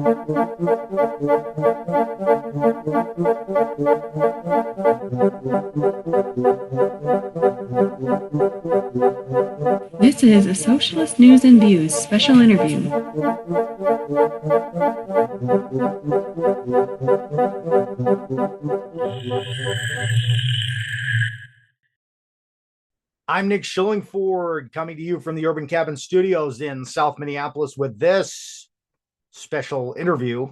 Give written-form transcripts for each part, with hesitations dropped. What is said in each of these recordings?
This is a Socialist News and Views special interview. I'm Nick Schillingford, coming to you from the Urban Cabin Studios in South Minneapolis with this special interview.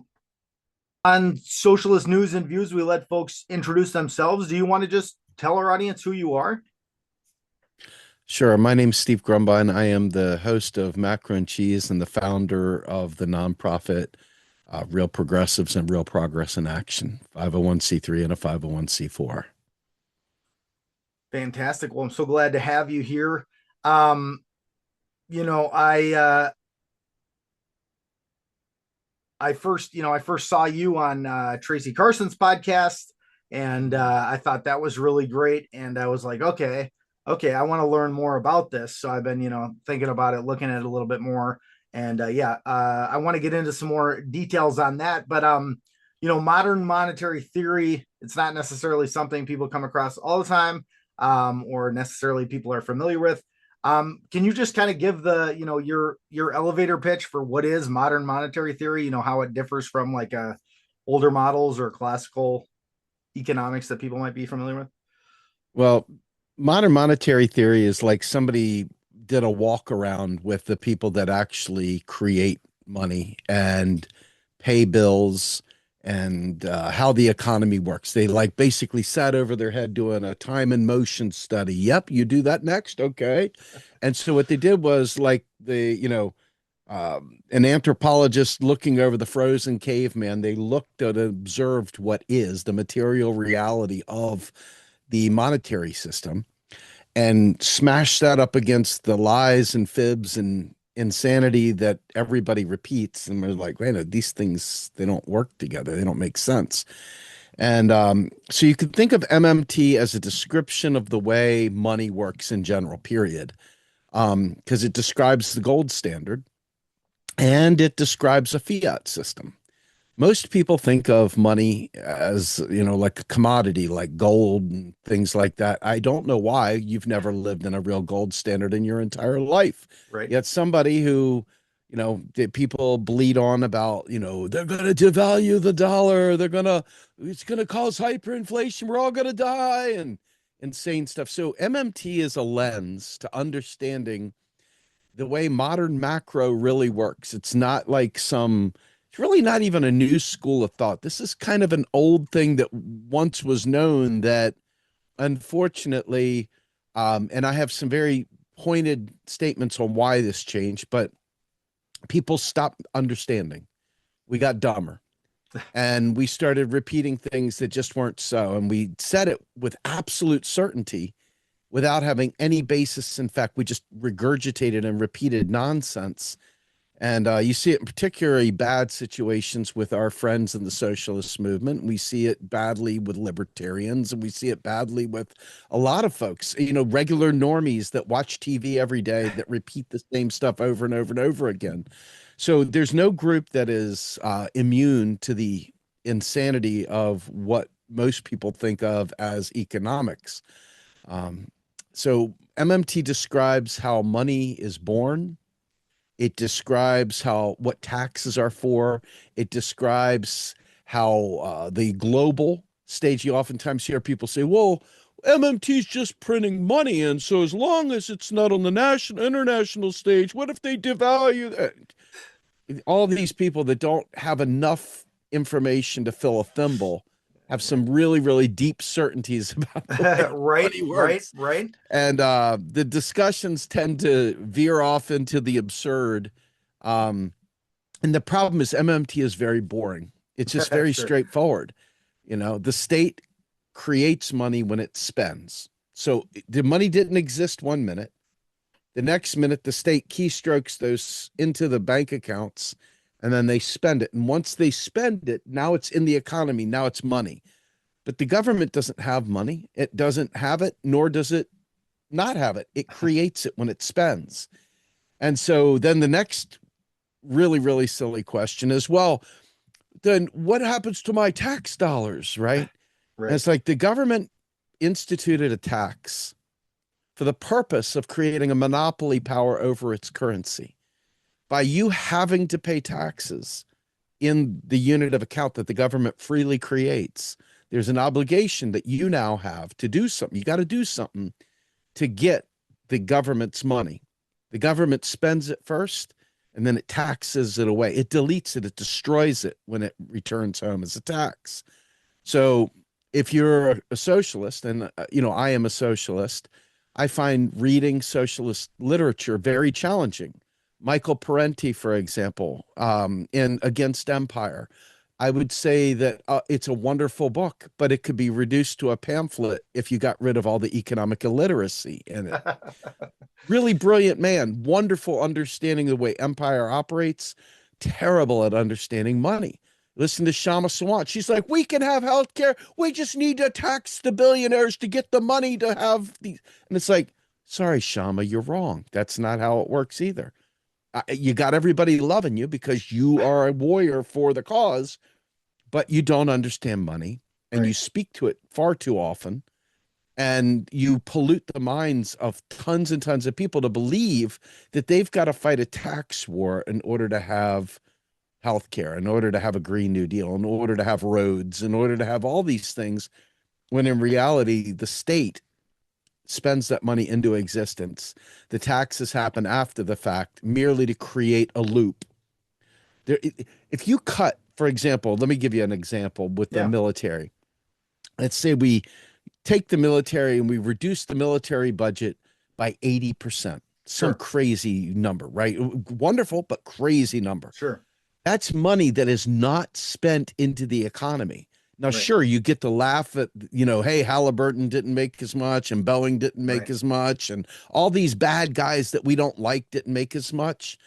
On Socialist News and Views, we let folks introduce themselves. Do you want to just tell our audience who you are? Sure. My name's Steve Grumbine. I am the host of Macro and Cheese and the founder of the nonprofit Real Progressives and Real Progress in Action, 501c3 and a 501c4. Fantastic. Well, I'm so glad to have you here. I first saw you on Tracy Carson's podcast, and I thought that was really great. And I was like, okay, I want to learn more about this. So I've been, thinking about it, looking at it a little bit more. And I want to get into some more details on that. But, modern monetary theory, it's not necessarily something people come across all the time, or necessarily people are familiar with. Can you just kind of give the, your elevator pitch for what is modern monetary theory, how it differs from like older models or classical economics that people might be familiar with? Well, modern monetary theory is like somebody did a walk around with the people that actually create money and pay bills and how the economy works. They like basically sat over their head doing a time and motion study. Yep, you do that next. Okay. And so what they did was like an anthropologist looking over the frozen caveman, they looked and observed what is the material reality of the monetary system and smashed that up against the lies and fibs and insanity that everybody repeats. And we're like, wait, these things, they don't work together. They don't make sense. And so you could think of MMT as a description of the way money works in general, period. Because it describes the gold standard and it describes a fiat system. Most people think of money as, like a commodity, like gold and things like that. I don't know why you've never lived in a real gold standard in your entire life. Right. Yet somebody who, people bleed on about, they're going to devalue the dollar. It's going to cause hyperinflation. We're all going to die and insane stuff. So MMT is a lens to understanding the way modern macro really works. It's not like it's really not even a new school of thought. This is kind of an old thing that once was known that unfortunately, and I have some very pointed statements on why this changed, but people stopped understanding. We got dumber and we started repeating things that just weren't so. And we said it with absolute certainty without having any basis. In fact, we just regurgitated and repeated nonsense. And you see it in particularly bad situations with our friends in the socialist movement. We see it badly with libertarians, and we see it badly with a lot of folks, regular normies that watch TV every day that repeat the same stuff over and over and over again. So there's no group that is immune to the insanity of what most people think of as economics. So MMT describes how money is born. It describes what taxes are for. It describes how the global stage, you oftentimes hear people say, well, MMT is just printing money. And so as long as it's not on the international stage, what if they devalue that? All these people that don't have enough information to fill a thimble have some really, really deep certainties about the way money works. Right. And the discussions tend to veer off into the absurd. And the problem is MMT is very boring. It's just very Sure. straightforward. The state creates money when it spends. So the money didn't exist 1 minute. The next minute, the state keystrokes those into the bank accounts, and then they spend it. And once they spend it, now it's in the economy. Now it's money. But the government doesn't have money. It doesn't have it, nor does it not have it. It creates it when it spends. And so then the next really, really silly question is, well, then what happens to my tax dollars, right? Right. And it's like the government instituted a tax for the purpose of creating a monopoly power over its currency. By you having to pay taxes in the unit of account that the government freely creates, there's an obligation that you now have to do something. You got to do something to get the government's money. The government spends it first, and then it taxes it away. It deletes it. It destroys it when it returns home as a tax. So if you're a socialist, and I am a socialist, I find reading socialist literature very challenging. Michael Parenti, for example, in Against Empire, I would say that it's a wonderful book, but it could be reduced to a pamphlet if you got rid of all the economic illiteracy in it. Really brilliant man, wonderful understanding of the way empire operates, terrible at understanding money. Listen to Shama Sawant. She's like, we can have healthcare. We just need to tax the billionaires to get the money to have these. And it's like, sorry, Shama, you're wrong. That's not how it works either. You got everybody loving you because you are a warrior for the cause, but you don't understand money, and Right. you speak to it far too often, and you pollute the minds of tons and tons of people to believe that they've got to fight a tax war in order to have healthcare, in order to have a Green New Deal, in order to have roads, in order to have all these things, when in reality, the state spends that money into existence. The taxes happen after the fact, merely to create a loop. There, if you cut, for example, let me give you an example with the military. Let's say we take the military and we reduce the military budget by 80%. Some crazy number, right? Wonderful, but crazy number. Sure. That's money that is not spent into the economy. Now, sure, you get to laugh at, hey, Halliburton didn't make as much and Boeing didn't make as much, and all these bad guys that we don't like didn't make as much.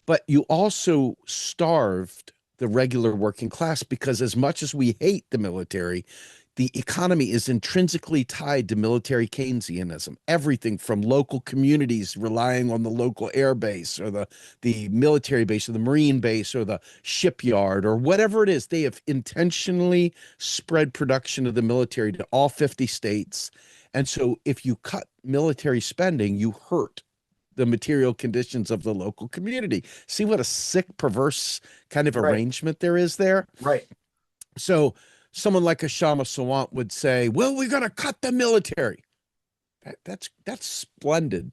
But you also starved the regular working class, because as much as we hate the military, the economy is intrinsically tied to military Keynesianism. Everything from local communities relying on the local air base or the military base or the Marine base or the shipyard or whatever it is. They have intentionally spread production of the military to all 50 states. And so if you cut military spending, you hurt the material conditions of the local community. See what a sick, perverse kind of arrangement there is there? Right. So someone like a Shama Sawant would say, well, we're going to cut the military. That's splendid.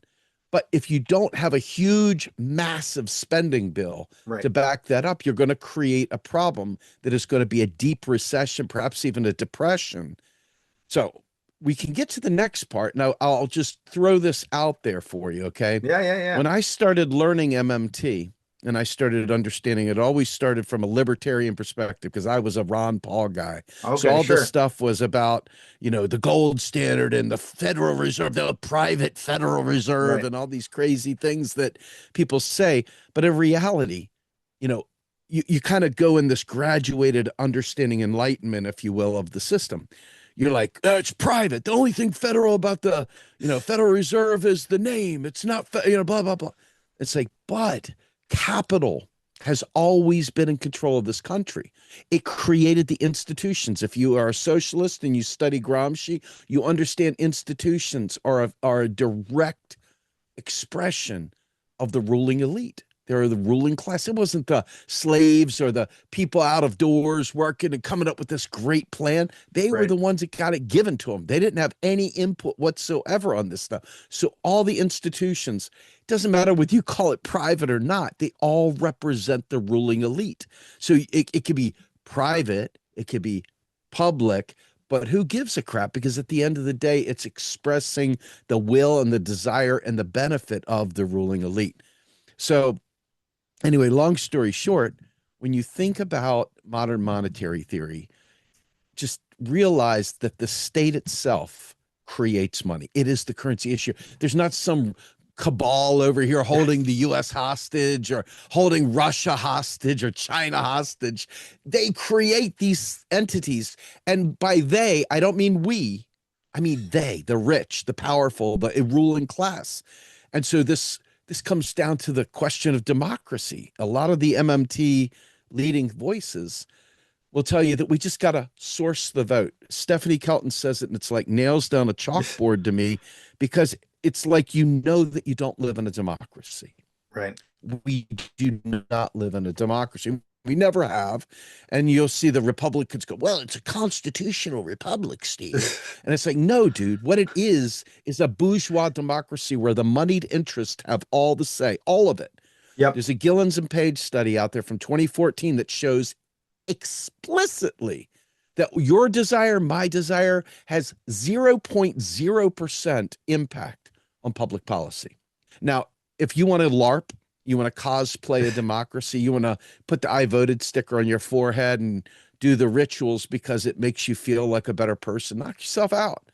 But if you don't have a huge, massive spending bill to back that up, you're going to create a problem that is going to be a deep recession, perhaps even a depression. So we can get to the next part. Now, I'll just throw this out there for you, okay? Yeah. When I started learning MMT, and I started understanding it always started from a libertarian perspective, because I was a Ron Paul guy. Okay, so all this stuff was about, the gold standard and the Federal Reserve, the private Federal Reserve, and all these crazy things that people say. But in reality, you kind of go in this graduated understanding, enlightenment, if you will, of the system. You're like, it's private. The only thing federal about the, Federal Reserve is the name. It's not, blah, blah, blah. It's like, but capital has always been in control of this country. It created the institutions. If you are a socialist and you study Gramsci, you understand institutions are a direct expression of the ruling elite. They're the ruling class. It wasn't the slaves or the people out of doors working and coming up with this great plan. They were the ones that got it given to them. They didn't have any input whatsoever on this stuff. So all the institutions, it doesn't matter whether you call it private or not, they all represent the ruling elite. So it could be private, it could be public, but who gives a crap? Because at the end of the day, it's expressing the will and the desire and the benefit of the ruling elite. So anyway, long story short, when you think about modern monetary theory, just realize that the state itself creates money. It is the currency issue. There's not some cabal over here holding the U.S. hostage or holding Russia hostage or China hostage. They create these entities. And by they, I don't mean we. I mean they, the rich, the powerful, the ruling class. And so this comes down to the question of democracy. A lot of the MMT leading voices will tell you that we just got to source the vote. Stephanie Kelton says it, and it's like nails down a chalkboard to me, because it's like, you know, that you don't live in a democracy. Right. We do not live in a democracy. We never have. And you'll see the Republicans go, well, it's a constitutional republic, Steve. And it's like, no, dude, what it is a bourgeois democracy where the moneyed interests have all the say, all of it. Yep. There's a Gillens and Page study out there from 2014 that shows explicitly that your desire, my desire, has 0.0% impact on public policy. Now, if you want to LARP, you want to cosplay a democracy, you want to put the I voted sticker on your forehead and do the rituals because it makes you feel like a better person, knock yourself out.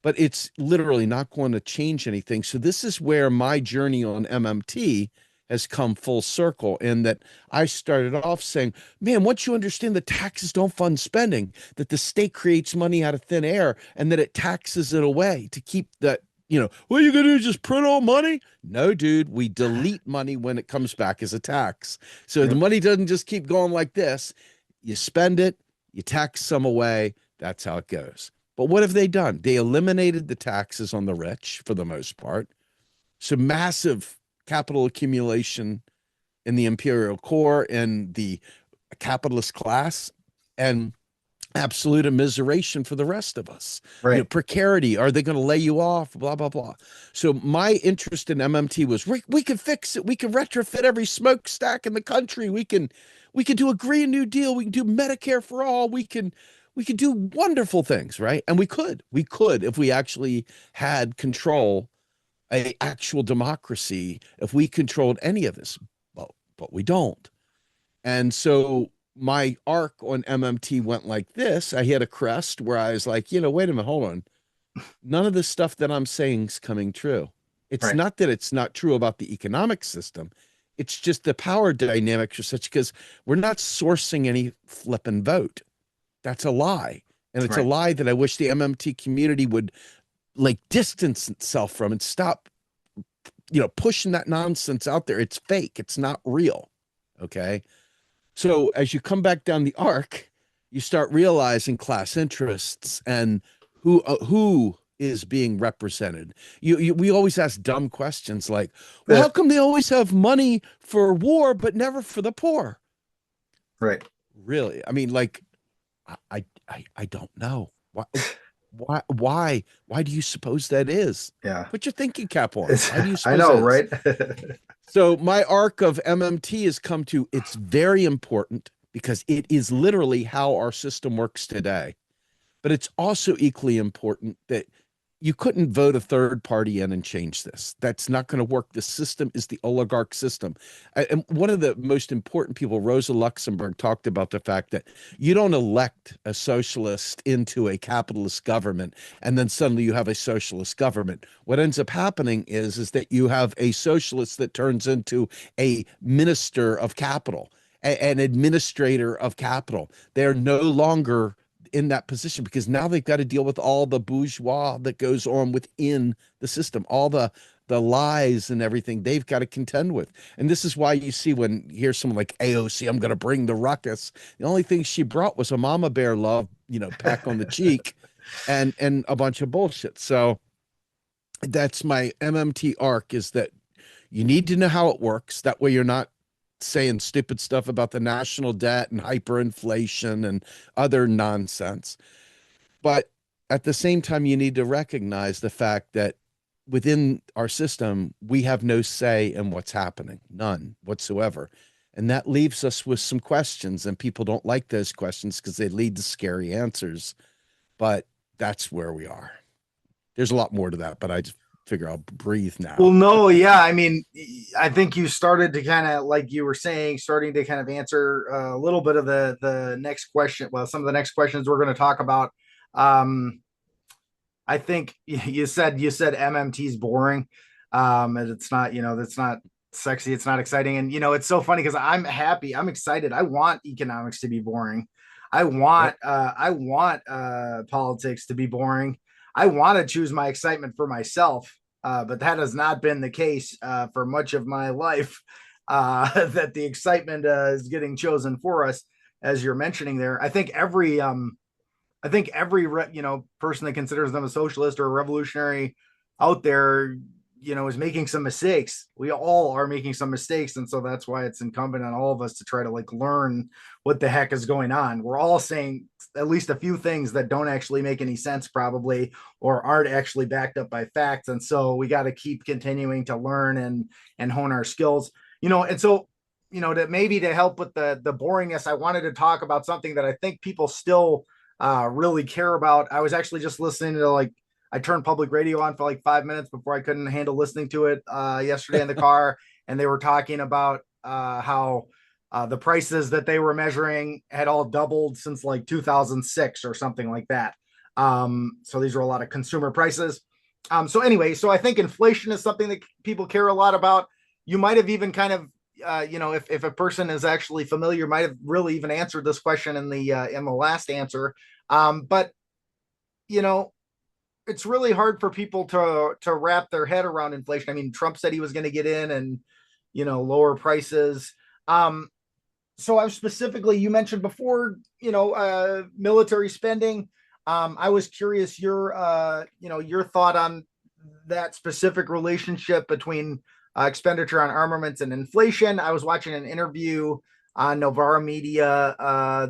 But it's literally not going to change anything. So this is where my journey on MMT has come full circle, in that I started off saying, man, once you understand that taxes don't fund spending, that the state creates money out of thin air and that it taxes it away to keep that, you know, what are you going to do, just print all money? No, dude, we delete money when it comes back as a tax. So the money doesn't just keep going like this. You spend it, you tax some away. That's how it goes. But what have they done? They eliminated the taxes on the rich for the most part. So massive capital accumulation in the imperial core and the capitalist class, and absolute immiseration for the rest of us. Right. You know, precarity. Are they going to lay you off? Blah, blah, blah. So my interest in MMT was we can fix it. We can retrofit every smokestack in the country. We can do a Green New Deal. We can do Medicare for all. We can do wonderful things, right? And we could if we actually had control, a actual democracy, if we controlled any of this. Well, but we don't. And so my arc on MMT went like this. I hit a crest where I was like, you know, wait a minute, hold on. None of the stuff that I'm saying is coming true. It's not that it's not true about the economic system. It's just the power dynamics are such, because we're not sourcing any flipping vote. That's a lie. And it's a lie that I wish the MMT community would like distance itself from and stop, you know, pushing that nonsense out there. It's fake. It's not real. Okay. So as you come back down the arc, you start realizing class interests and who is being represented. We always ask dumb questions like, well, how come they always have money for war, but never for the poor? Right. Really? I mean, like, I don't know. Why do you suppose that is? Yeah. Put your thinking cap on. Why do you suppose I know, that is? right? So my arc of MMT has come to, it's very important because it is literally how our system works today. But it's also equally important that you couldn't vote a third party in and change this. That's not going to work. The system is the oligarch system. And one of the most important people, Rosa Luxemburg, talked about the fact that you don't elect a socialist into a capitalist government and then suddenly you have a socialist government. What ends up happening is that you have a socialist that turns into a minister of capital, an administrator of capital. They're no longer in that position because now they've got to deal with all the bourgeois that goes on within the system, all the lies and everything they've got to contend with. And this is why you see when you hear someone like AOC, I'm going to bring the ruckus. The only thing she brought was a mama bear love, you know, peck on the cheek and a bunch of bullshit. So that's my MMT arc, is that you need to know how it works. That way you're not saying stupid stuff about the national debt and hyperinflation and other nonsense. But at the same time, you need to recognize the fact that within our system, we have no say in what's happening, none whatsoever. And that leaves us with some questions, and people don't like those questions because they lead to scary answers. But that's where we are. There's a lot more to that, but I just figure I'll breathe now. Well, no, yeah. I mean, I think you started to kind of, like you were saying, starting to kind of answer a little bit of the next question. Well, some of the next questions we're going to talk about. I think you said MMT is boring. And it's not, you know, that's not sexy. It's not exciting. And, you know, it's so funny because I'm happy. I'm excited. I want economics to be boring. I want politics to be boring. I want to choose my excitement for myself, but that has not been the case for much of my life. that the excitement is getting chosen for us, as you're mentioning there. I think every person that considers them a socialist or a revolutionary out there, is making some mistakes. We all are making some mistakes, and so that's why it's incumbent on all of us to try to like learn what the heck is going on. We're all saying at least a few things that don't actually make any sense, probably, or aren't actually backed up by facts, and so we got to keep continuing to learn and hone our skills. And so to help with the boringness, I wanted to talk about something that I think people still really care about. I was actually just listening to I turned public radio on for like 5 minutes before I couldn't handle listening to it yesterday in the car, and they were talking about how the prices that they were measuring had all doubled since like 2006 or something like that. So these are a lot of consumer prices. So anyway, so I think inflation is something that people care a lot about. You might have even kind of if a person is actually familiar, might have really even answered this question in the last answer. But it's really hard for people to wrap their head around inflation. I mean, Trump said he was going to get in and lower prices. So I'm specifically, you mentioned before, military spending. I was curious your thought on that specific relationship between expenditure on armaments and inflation. I was watching an interview on Novara Media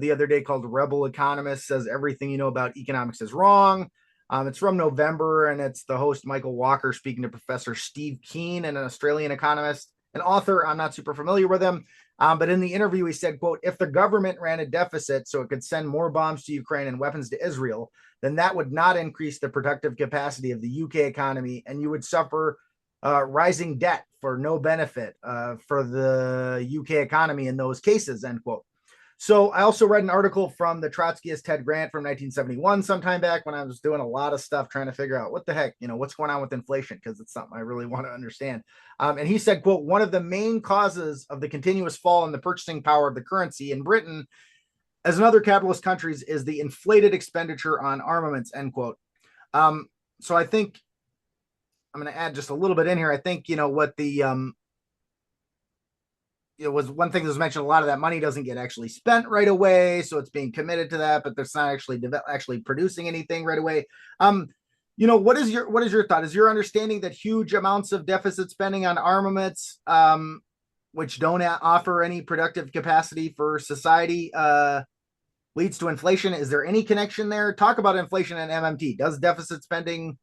the other day called Rebel Economist Says Everything You Know About Economics is Wrong. It's from November, and it's the host, Michael Walker, speaking to Professor Steve Keen, an Australian economist, an author. I'm not super familiar with him. But in the interview, he said, quote, if the government ran a deficit so it could send more bombs to Ukraine and weapons to Israel, then that would not increase the productive capacity of the UK economy, and you would suffer rising debt for no benefit for the UK economy in those cases, end quote. So I also read an article from the Trotskyist Ted Grant from 1971 sometime back when I was doing a lot of stuff trying to figure out what the heck, what's going on with inflation, because it's something I really want to understand. And he said, quote, one of the main causes of the continuous fall in the purchasing power of the currency in Britain, as in other capitalist countries, is the inflated expenditure on armaments, end quote. So I think I'm going to add just a little bit in here. I think, what the it was one thing that was mentioned, a lot of that money doesn't get actually spent right away. So it's being committed to that, but there's not actually producing anything right away. What is your thought? Is your understanding that huge amounts of deficit spending on armaments, which don't offer any productive capacity for society, leads to inflation? Is there any connection there? Talk about inflation and MMT. Does deficit spending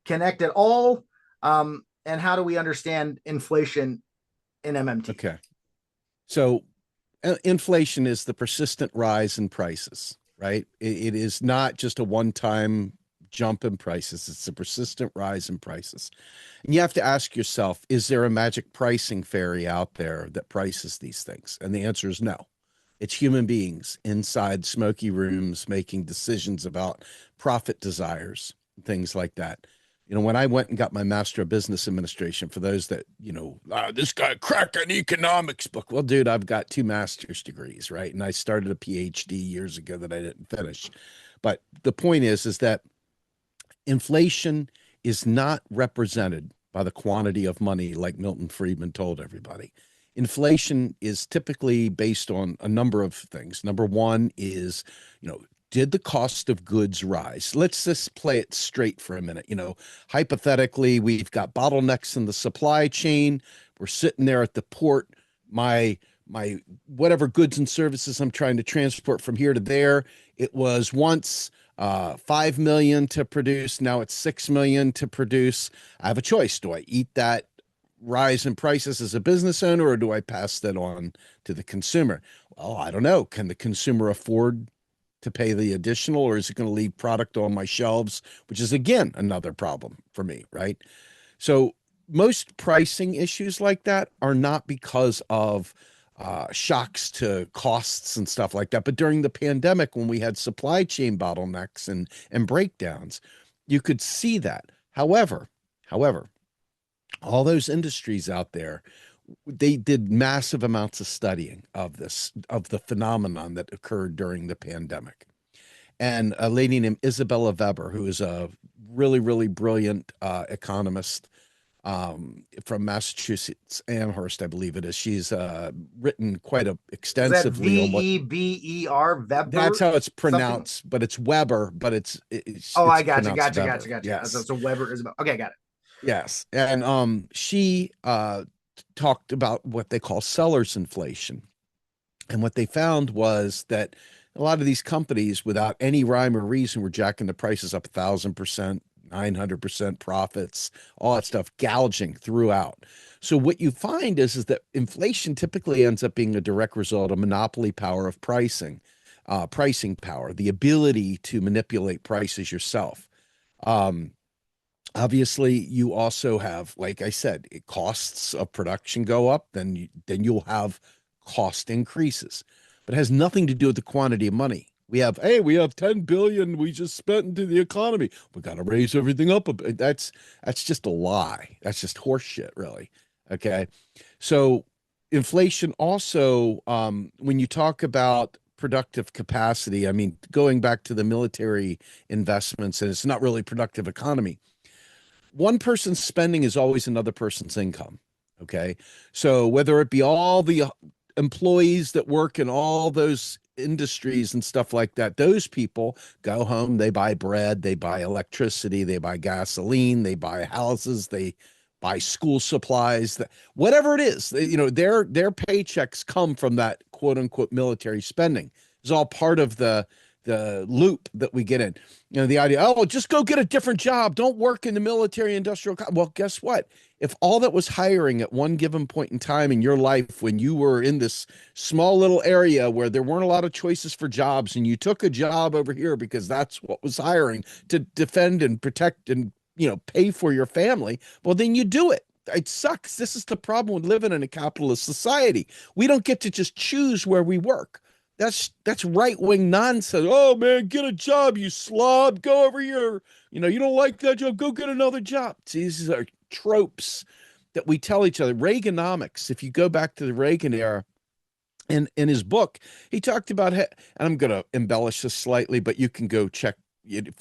connect at all? And how do we understand inflation in MMT? Okay. So inflation is the persistent rise in prices, right? It is not just a one-time jump in prices. It's a persistent rise in prices. And you have to ask yourself, is there a magic pricing fairy out there that prices these things? And the answer is no. It's human beings inside smoky rooms making decisions about profit desires, things like that. When I went and got my Master of Business Administration, for those that, this guy cracked an economics book. Well, dude, I've got 2 master's degrees, right? And I started a PhD years ago that I didn't finish. But the point is that inflation is not represented by the quantity of money like Milton Friedman told everybody. Inflation is typically based on a number of things. Number one is, did the cost of goods rise? Let's just play it straight for a minute. Hypothetically, we've got bottlenecks in the supply chain. We're sitting there at the port. My whatever goods and services I'm trying to transport from here to there, it was once 5 million to produce. Now it's 6 million to produce. I have a choice. Do I eat that rise in prices as a business owner, or do I pass that on to the consumer? Well, I don't know. Can the consumer afford to pay the additional, or is it going to leave product on my shelves, which is, again, another problem for me, right? So most pricing issues like that are not because of shocks to costs and stuff like that. But during the pandemic, when we had supply chain bottlenecks and breakdowns, you could see that. However, all those industries out there, they did massive amounts of studying of the phenomenon that occurred during the pandemic. And a lady named Isabella Weber, who is a really, really brilliant economist, from Massachusetts Amherst, I believe it is. She's written quite Is that extensively on what Veber? that's how it's Something? pronounced, but it's Weber, but Oh, it's I got you, pronounced got you, Weber. got you, got you. Yes. So Weber is about. Okay, got it. Yes. And she talked about what they call seller's inflation. And what they found was that a lot of these companies, without any rhyme or reason, were jacking the prices up 1,000%, 900% profits, all that stuff, gouging throughout. So what you find is that inflation typically ends up being a direct result of monopoly power of pricing power, the ability to manipulate prices yourself. Um, Obviously, you also have, like I said, costs of production go up, then you'll have cost increases. But it has nothing to do with the quantity of money. We have 10 billion we just spent into the economy. We got to raise everything up a bit. That's just a lie. That's just horseshit, really. Okay. So inflation also, when you talk about productive capacity, I mean, going back to the military investments, and it's not really productive economy. One person's spending is always another person's income. Okay. So whether it be all the employees that work in all those industries and stuff like that, those people go home, they buy bread, they buy electricity, they buy gasoline, they buy houses, they buy school supplies, whatever it is, their paychecks come from that quote unquote military spending. It's all part of the loop that we get in. The idea, oh, just go get a different job. Don't work in the military industrial. Well, guess what? If all that was hiring at one given point in time in your life, when you were in this small little area where there weren't a lot of choices for jobs, and you took a job over here because that's what was hiring to defend and protect and, pay for your family, well, then you do it. It sucks. This is the problem with living in a capitalist society. We don't get to just choose where we work. That's right-wing nonsense. Oh man, get a job, you slob. Go over here. You don't like that job, go get another job. See, these are tropes that we tell each other. Reaganomics, if you go back to the Reagan era, in his book, he talked about, and I'm going to embellish this slightly, but you can go check.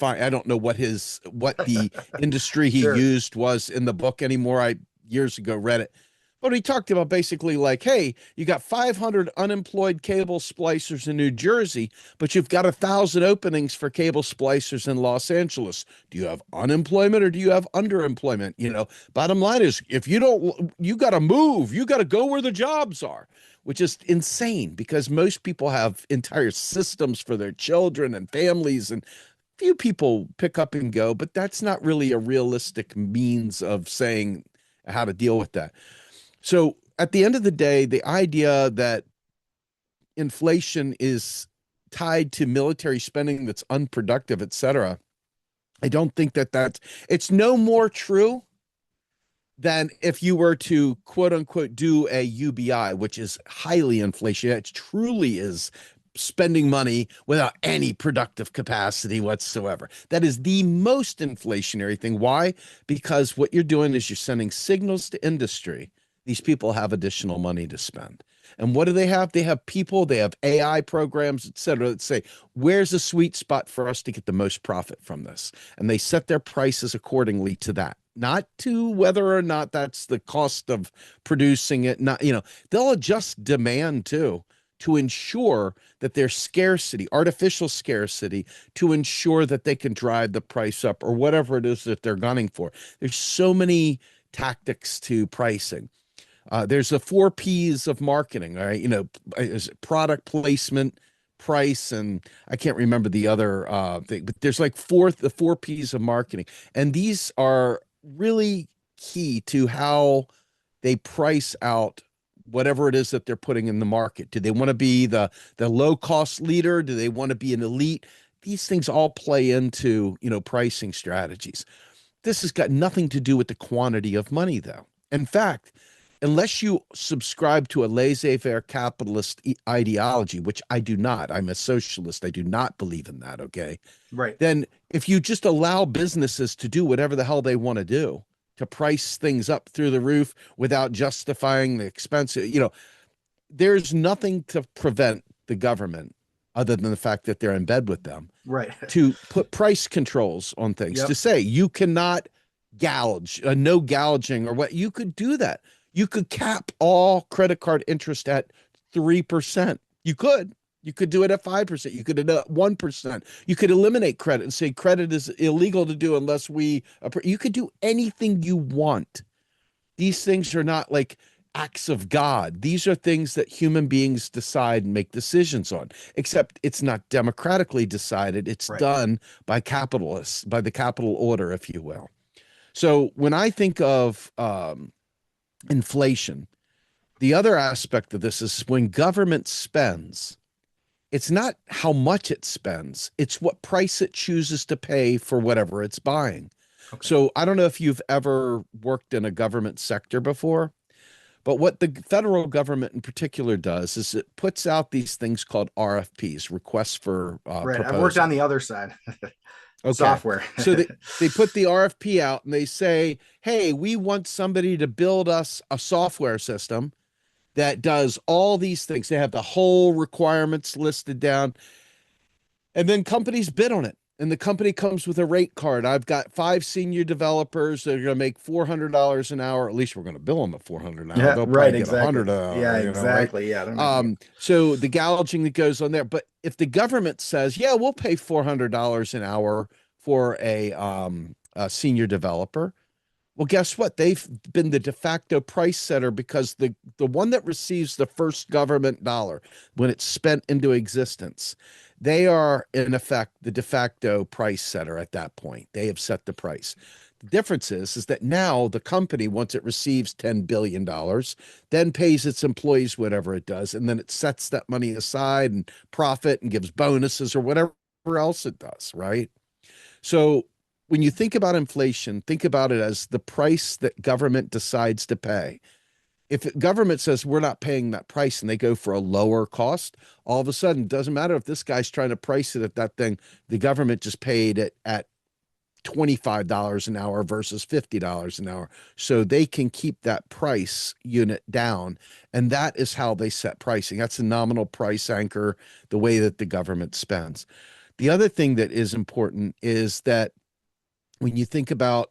I don't know what the industry he Sure. used was in the book anymore. I years ago read it. But he talked about basically like, hey, you got 500 unemployed cable splicers in New Jersey, but you've got 1,000 openings for cable splicers in Los Angeles. Do you have unemployment or do you have underemployment? Bottom line is, if you don't, you got to move. You got to go where the jobs are, which is insane because most people have entire systems for their children and families, and few people pick up and go, but that's not really a realistic means of saying how to deal with that. So at the end of the day, the idea that inflation is tied to military spending that's unproductive, et cetera, I don't think it's no more true than if you were to quote unquote do a UBI, which is highly inflationary. It truly is spending money without any productive capacity whatsoever. That is the most inflationary thing. Why? Because what you're doing is you're sending signals to industry. These people have additional money to spend. And what do they have? They have people, they have AI programs, et cetera, that say, where's the sweet spot for us to get the most profit from this? And they set their prices accordingly to that, not to whether or not that's the cost of producing it. Not, they'll adjust demand too, to ensure that there's scarcity, artificial scarcity, to ensure that they can drive the price up or whatever it is that they're gunning for. There's so many tactics to pricing. There's the 4 P's of marketing, all right? Product placement, price, and I can't remember the other thing, but there's like the 4 P's of marketing. And these are really key to how they price out whatever it is that they're putting in the market. Do they want to be the low cost leader? Do they want to be an elite? These things all play into, pricing strategies. This has got nothing to do with the quantity of money, though. In fact, unless you subscribe to a laissez-faire capitalist ideology, which I do not, I'm a socialist, I do not believe in that, okay? Right. Then if you just allow businesses to do whatever the hell they want to do, to price things up through the roof without justifying the expense, there's nothing to prevent the government, other than the fact that they're in bed with them, Right. to put price controls on things, to say you cannot gouge, no gouging or what, you could do that. You could cap all credit card interest at 3%. You could. You could do it at 5%. You could do it at 1%. You could eliminate credit and say credit is illegal to do unless you could do anything you want. These things are not like acts of God. These are things that human beings decide and make decisions on, except it's not democratically decided. It's done by capitalists, by the capital order, if you will. So when I think of inflation, the other aspect of this is when government spends, it's not how much it spends, it's what price it chooses to pay for whatever it's buying. Okay. So I don't know if you've ever worked in a government sector before, but what the federal government in particular does is it puts out these things called RFPs, requests for proposal. I've worked on the other side. Okay. Software. So they put the RFP out and they say, hey, we want somebody to build us a software system that does all these things. They have the whole requirements listed down. And then companies bid on it. And the company comes with a rate card. I've got 5 senior developers that are going to make $400 an hour. At least we're going to bill them at $400 an hour. Yeah, they'll right, probably get $100 an hour. Yeah, exactly. Know, right? Yeah. So the gouging that goes on there. But if the government says, yeah, we'll pay $400 an hour for a senior developer, well, guess what? They've been the de facto price setter because the one that receives the first government dollar when it's spent into existence, they are in effect the de facto price setter at that point. They have set the price. The difference is that now the company, once it receives $10 billion, then pays its employees whatever it does, and then it sets that money aside and profit and gives bonuses or whatever else it does, right? So when you think about inflation, think about it as the price that government decides to pay. If government says we're not paying that price and they go for a lower cost, all of a sudden, it doesn't matter if this guy's trying to price it at that thing, the government just paid it at $25 an hour versus $50 an hour. So they can keep that price unit down. And that is how they set pricing. That's a nominal price anchor, the way that the government spends. The other thing that is important is that when you think about,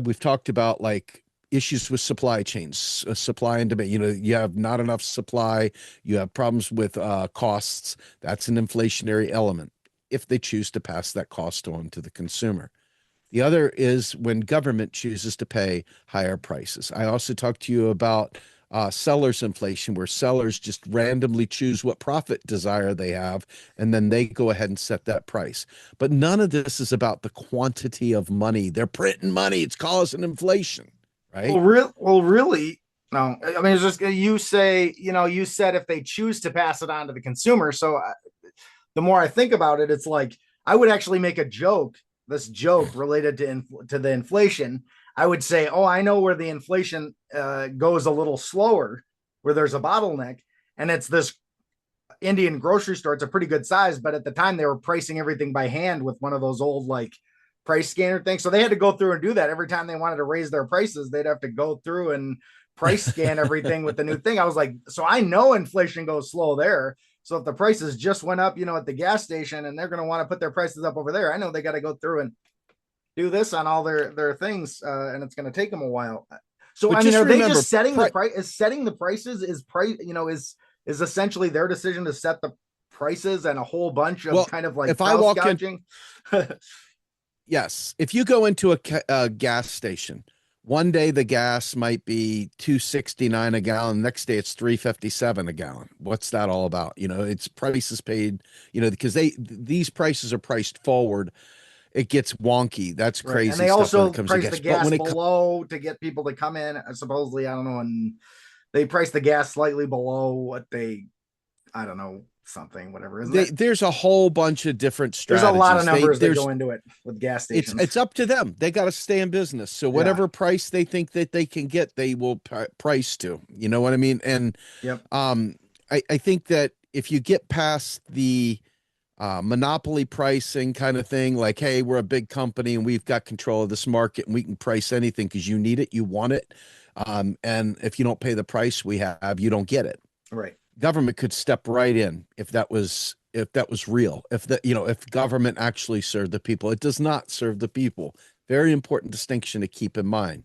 we've talked about like issues with supply chains, supply and demand. You know, you have not enough supply, you have problems with costs. That's an inflationary element if they choose to pass that cost on to the consumer. The other is when government chooses to pay higher prices. I also talked to you about sellers inflation, where sellers just randomly choose what profit desire they have, and then they go ahead and set that price. But none of this is about the quantity of money. They're printing money. It's causing inflation, right? Well, really, no. I mean, it's just you say, you said if they choose to pass it on to the consumer. So the more I think about it, it's like I would actually make a joke. This joke related to the inflation. I would say, oh, I know where the inflation goes a little slower, where there's a bottleneck, and it's this Indian grocery store. It's a pretty good size, but at the time they were pricing everything by hand with one of those old like price scanner things. So they had to go through and do that every time they wanted to raise their prices. They'd have to go through and price scan everything with the new thing. I was like, so I know inflation goes slow there. So if the prices just went up, at the gas station, and they're going to want to put their prices up over there, I know they got to go through and do this on all their things, and it's going to take them a while. So but I mean, are they just setting the price? Is setting the prices is essentially their decision to set the prices, and a whole bunch of kind of like if I walk gouging? Yes, if you go into a gas station, one day the gas might be $2.69 a gallon. Next day it's $3.57 a gallon. What's that all about? It's prices paid. Because these prices are priced forward. It gets wonky. That's crazy. And they also price the gas below to get people to come in. Supposedly, I don't know, and they price the gas slightly below what I don't know, something, whatever. There's a whole bunch of different strategies. There's a lot of numbers that go into it with gas stations. It's up to them. They got to stay in business. So whatever price they think that they can get, they will price to. You know what I mean? And I think that if you get past the monopoly pricing kind of thing, like, hey, we're a big company and we've got control of this market and we can price anything because you need it, you want it, and if you don't pay the price we have, you don't get it. Right. Government could step right in if that was real. If government actually served the people. It does not serve the people. Very important distinction to keep in mind.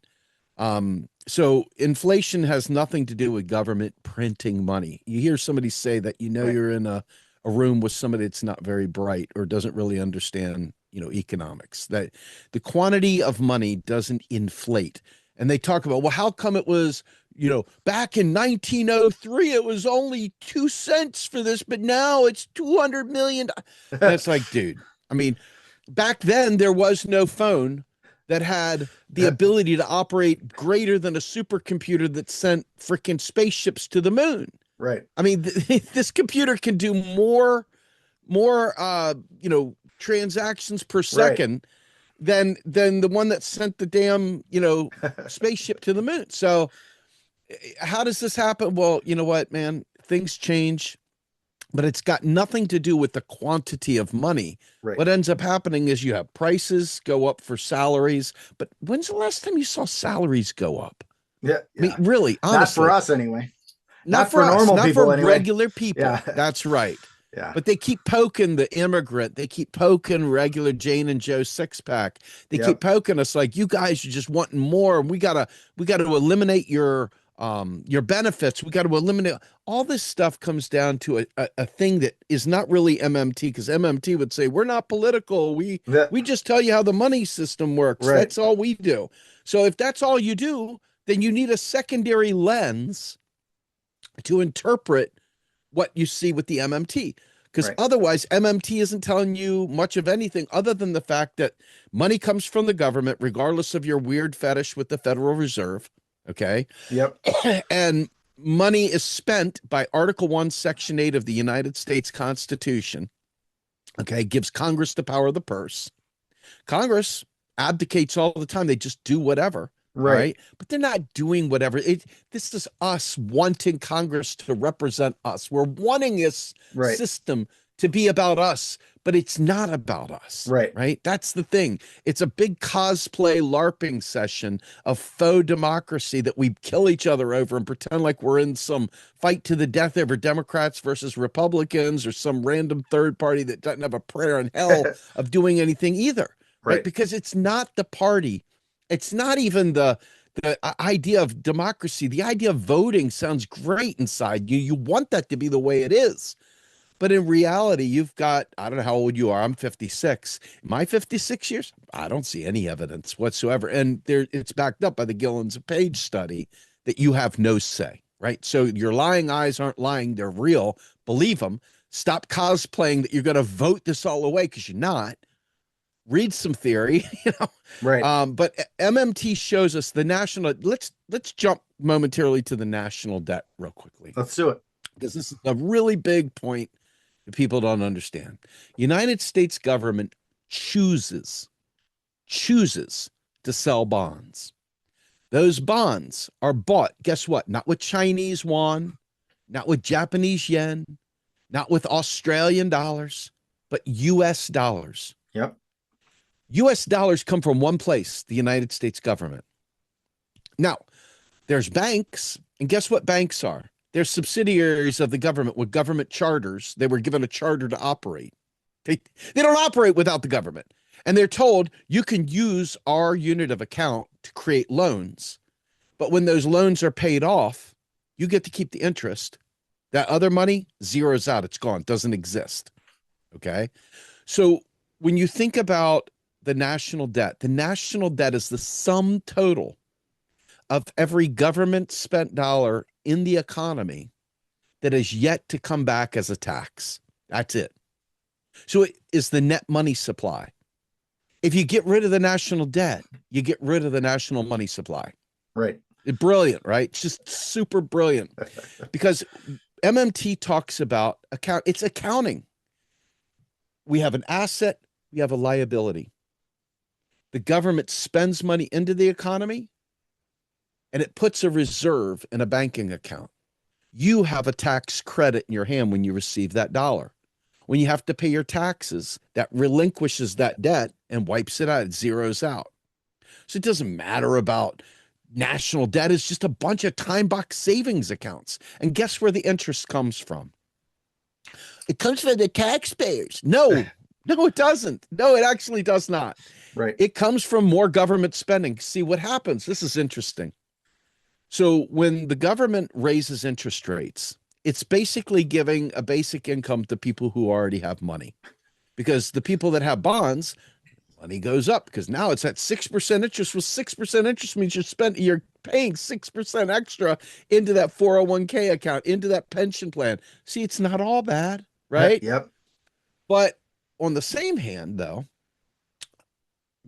So inflation has nothing to do with government printing money. You hear somebody say that, Right. you're in a room with somebody that's not very bright or doesn't really understand, economics, that the quantity of money doesn't inflate. And they talk about, well, how come it was, back in 1903, it was only 2 cents for this, but now it's 200 million. That's like, dude, I mean, back then there was no phone that had the ability to operate greater than a supercomputer that sent freaking spaceships to the moon. Right. I mean, this computer can do more, transactions per second than the one that sent the damn, spaceship to the moon. So how does this happen? Well, you know what, man, things change, but it's got nothing to do with the quantity of money. Right. What ends up happening is you have prices go up for salaries. But when's the last time you saw salaries go up? Yeah. I mean, really, honestly. Not for us anyway. Not for us, normal not people for anyway. regular people. Yeah. That's right. Yeah. But they keep poking the immigrant. They keep poking regular Jane and Joe six pack. They keep poking us like, you guys are just wanting more. And we gotta eliminate your benefits. We got to eliminate all this stuff. Comes down to a thing that is not really MMT, because MMT would say we're not political. We just tell you how the money system works. Right. That's all we do. So if that's all you do, then you need a secondary lens to interpret what you see with the MMT. Because otherwise, MMT isn't telling you much of anything other than the fact that money comes from the government, regardless of your weird fetish with the Federal Reserve. Okay. Yep. And money is spent by Article 1, Section 8 of the United States Constitution. Okay. Gives Congress the power of the purse. Congress abdicates all the time. They just do whatever. Right. But they're not doing whatever. This is us wanting Congress to represent us. We're wanting this system to be about us, but it's not about us. Right. That's the thing. It's a big cosplay LARPing session of faux democracy that we kill each other over and pretend like we're in some fight to the death over Democrats versus Republicans or some random third party that doesn't have a prayer in hell of doing anything either. Right. Because it's not the party. It's not even the idea of democracy. The idea of voting sounds great inside you. You want that to be the way it is. But in reality, you've got, I don't know how old you are. I'm 56. My 56 years, I don't see any evidence whatsoever. And it's backed up by the Gillens and Page study that you have no say, right? So your lying eyes aren't lying. They're real. Believe them. Stop cosplaying that you're going to vote this all away, because you're not. Read some theory, But MMT shows us the national. Let's jump momentarily to the national debt real quickly. Let's do it, because this is a really big point that people don't understand. United States government chooses to sell bonds. Those bonds are bought. Guess what? Not with Chinese yuan, not with Japanese yen, not with Australian dollars, but U.S. dollars. Yep. U.S. dollars come from one place, the United States government. Now, there's banks, and guess what banks are? They're subsidiaries of the government with government charters. They were given a charter to operate. They don't operate without the government. And they're told, you can use our unit of account to create loans. But when those loans are paid off, you get to keep the interest. That other money zeroes out. It's gone. Doesn't exist. Okay? So when you think about the national debt is the sum total of every government spent dollar in the economy that is yet to come back as a tax. That's it. So it is the net money supply. If you get rid of the national debt, you get rid of the national money supply. Right. Brilliant, right? It's just super brilliant. Because MMT talks about it's accounting. We have an asset, we have a liability. The government spends money into the economy, and it puts a reserve in a banking account. You have a tax credit in your hand when you receive that dollar. When you have to pay your taxes, that relinquishes that debt and wipes it out. It zeroes out. So it doesn't matter about national debt. It's just a bunch of time box savings accounts. And guess where the interest comes from? It comes from the taxpayers. No, it doesn't. No, it actually does not. Right. It comes from more government spending. See what happens. This is interesting. So when the government raises interest rates, it's basically giving a basic income to people who already have money, because the people that have bonds, money goes up because now it's at 6% interest. With 6% interest means you're paying 6% extra into that 401k account, into that pension plan. See, it's not all bad, right? Yep. But on the same hand, though,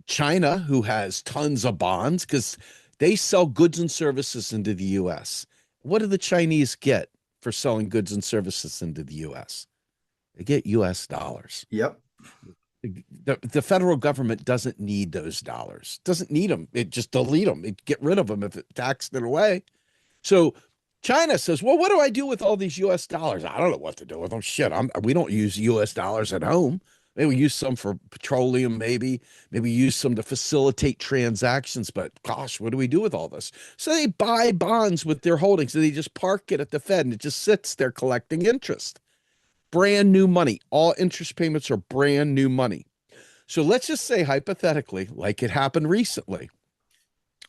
China, who has tons of bonds because they sell goods and services into the US. What do the Chinese get for selling goods and services into the US? They get US dollars. Yep. The federal government doesn't need those dollars, doesn't need them. It just delete them. It get rid of them if it taxed it away. So China says, well, what do I do with all these US dollars? I don't know what to do with them. Shit, we don't use US dollars at home. Maybe we use some for petroleum, maybe use some to facilitate transactions, but gosh, what do we do with all this? So they buy bonds with their holdings and they just park it at the Fed and it just sits there collecting interest. Brand new money. All interest payments are brand new money. So let's just say hypothetically, like it happened recently,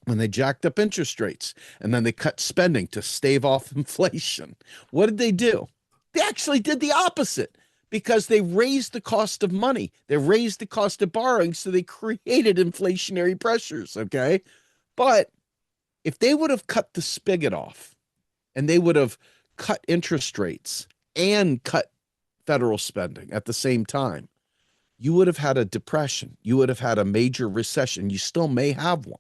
when they jacked up interest rates and then they cut spending to stave off inflation. What did they do? They actually did the opposite, because they raised the cost of money. They raised the cost of borrowing, so they created inflationary pressures, okay? But if they would have cut the spigot off and they would have cut interest rates and cut federal spending at the same time, you would have had a depression. You would have had a major recession. You still may have one.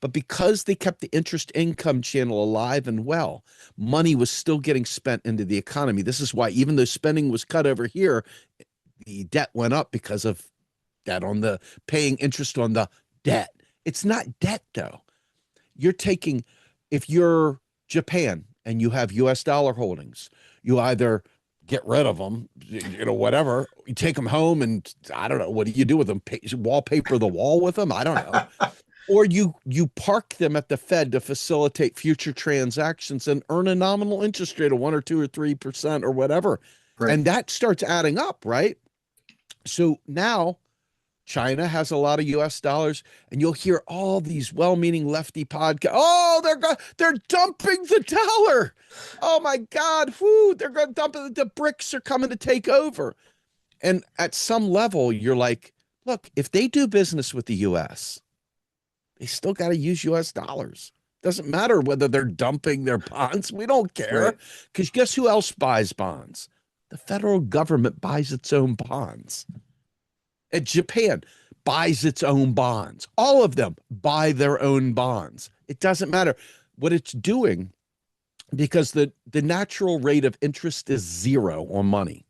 But because they kept the interest income channel alive and well, money was still getting spent into the economy. This is why, even though spending was cut over here, the debt went up because of that, on the paying interest on the debt. It's not debt, though. If you're Japan and you have US dollar holdings, you either get rid of them, whatever. You take them home and I don't know, what do you do with them? Wallpaper the wall with them? I don't know. Or you park them at the Fed to facilitate future transactions and earn a nominal interest rate of 1 or 2 or 3% or whatever. Right. And that starts adding up, right? So now China has a lot of US dollars, and you'll hear all these well-meaning lefty podcasts. Oh, they're dumping the dollar. Oh my God. Whoo, they're going to dump it. The BRICS are coming to take over. And at some level, you're like, look, if they do business with the US, they still got to use US dollars. Doesn't matter whether they're dumping their bonds. We don't care. Because guess who else buys bonds? The federal government buys its own bonds. And Japan buys its own bonds. All of them buy their own bonds. It doesn't matter what it's doing, because the natural rate of interest is 0 on money.